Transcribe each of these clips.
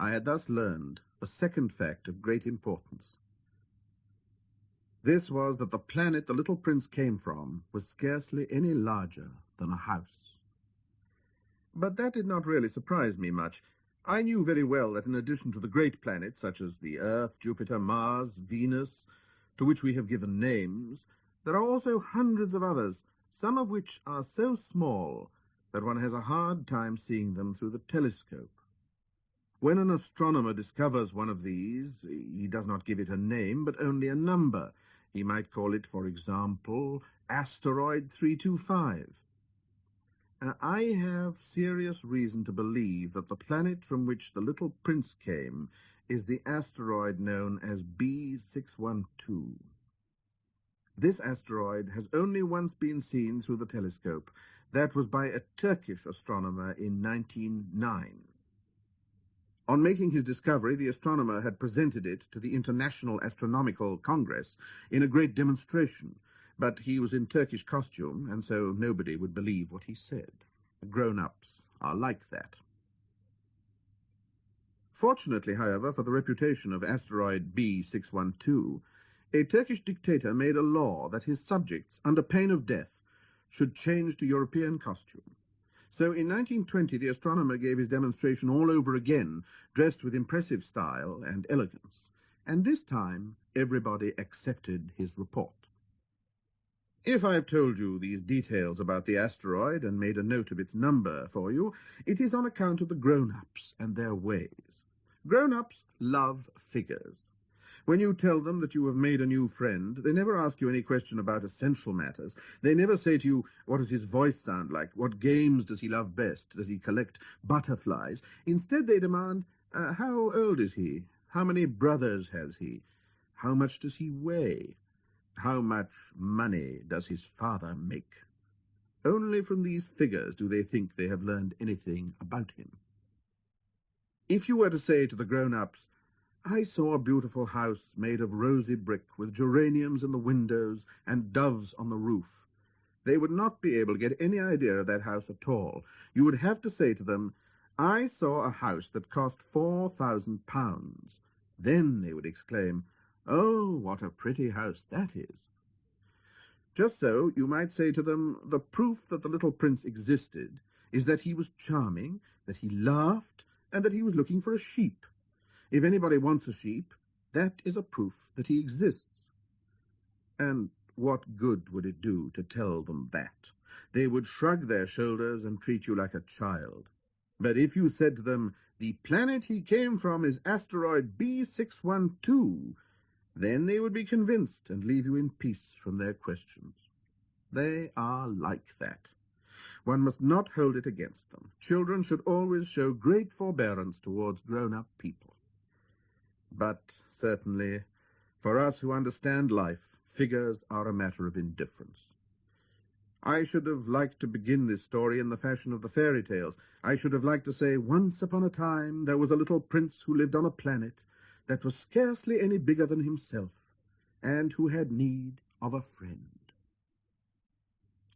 I had thus learned a second fact of great importance. This was that the planet the little prince came from was scarcely any larger than a house. But that did not really surprise me much. I knew very well that in addition to the great planets such as the Earth, Jupiter, Mars, Venus, to which we have given names, there are also hundreds of others, some of which are so small that one has a hard time seeing them through the telescope. When an astronomer discovers one of these, he does not give it a name, but only a number. He might call it, for example, Asteroid 325. I have serious reason to believe that the planet from which the little prince came is the asteroid known as B612. This asteroid has only once been seen through the telescope. That was by a Turkish astronomer in 1909. On making his discovery, the astronomer had presented it to the International Astronomical Congress in a great demonstration, but he was in Turkish costume, and so nobody would believe what he said. Grown-ups are like that. Fortunately, however, for the reputation of asteroid B612, a Turkish dictator made a law that his subjects, under pain of death, should change to European costume. So in 1920, the astronomer gave his demonstration all over again, dressed with impressive style and elegance. And this time, everybody accepted his report. If I've told you these details about the asteroid and made a note of its number for you, it is on account of the grown-ups and their ways. Grown-ups love figures. When you tell them that you have made a new friend, they never ask you any question about essential matters. They never say to you, what does his voice sound like? What games does he love best? Does he collect butterflies? Instead, they demand, how old is he? How many brothers has he? How much does he weigh? How much money does his father make? Only from these figures do they think they have learned anything about him. If you were to say to the grown-ups, I saw a beautiful house made of rosy brick with geraniums in the windows and doves on the roof, they would not be able to get any idea of that house at all. You would have to say to them, I saw a house that cost £4,000. Then they would exclaim, oh, what a pretty house that is. Just so, you might say to them, the proof that the little prince existed is that he was charming, that he laughed, and that he was looking for a sheep. If anybody wants a sheep, that is a proof that he exists. And what good would it do to tell them that? They would shrug their shoulders and treat you like a child. But if you said to them, the planet he came from is asteroid B612, then they would be convinced and leave you in peace from their questions. They are like that. One must not hold it against them. Children should always show great forbearance towards grown-up people. But certainly, for us who understand life, figures are a matter of indifference. I should have liked to begin this story in the fashion of the fairy tales. I should have liked to say, once upon a time there was a little prince who lived on a planet that was scarcely any bigger than himself, and who had need of a friend.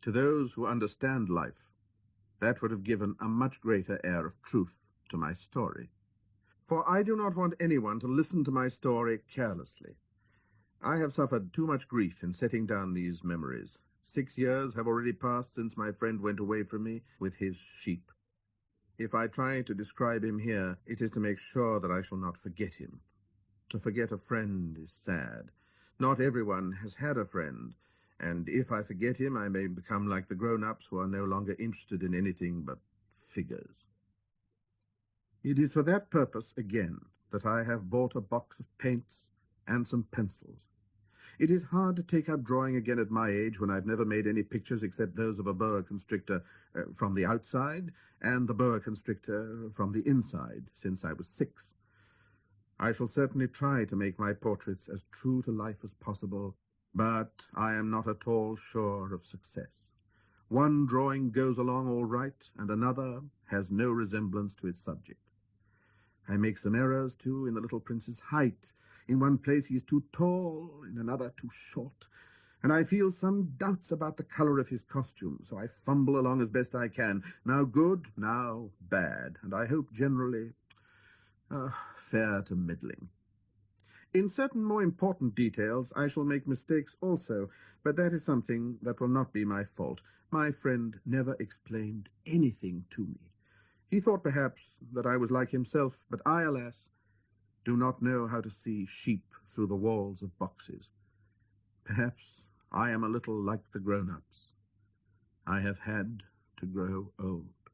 To those who understand life, that would have given a much greater air of truth to my story. For I do not want anyone to listen to my story carelessly. I have suffered too much grief in setting down these memories. 6 years have already passed since my friend went away from me with his sheep. If I try to describe him here, it is to make sure that I shall not forget him. To forget a friend is sad. Not everyone has had a friend, and if I forget him, I may become like the grown-ups who are no longer interested in anything but figures. It is for that purpose, again, that I have bought a box of paints and some pencils. It is hard to take up drawing again at my age when I've never made any pictures except those of a boa constrictor from the outside and the boa constrictor from the inside since I was 6. I shall certainly try to make my portraits as true to life as possible, but I am not at all sure of success. One drawing goes along all right, and another has no resemblance to its subject. I make some errors, too, in the little prince's height. In one place he is too tall, in another too short, and I feel some doubts about the color of his costume, so I fumble along as best I can, now good, now bad, and I hope generally Fair to middling. In certain more important details, I shall make mistakes also, but that is something that will not be my fault. My friend never explained anything to me. He thought perhaps that I was like himself, but I, alas, do not know how to see sheep through the walls of boxes. Perhaps I am a little like the grown-ups. I have had to grow old.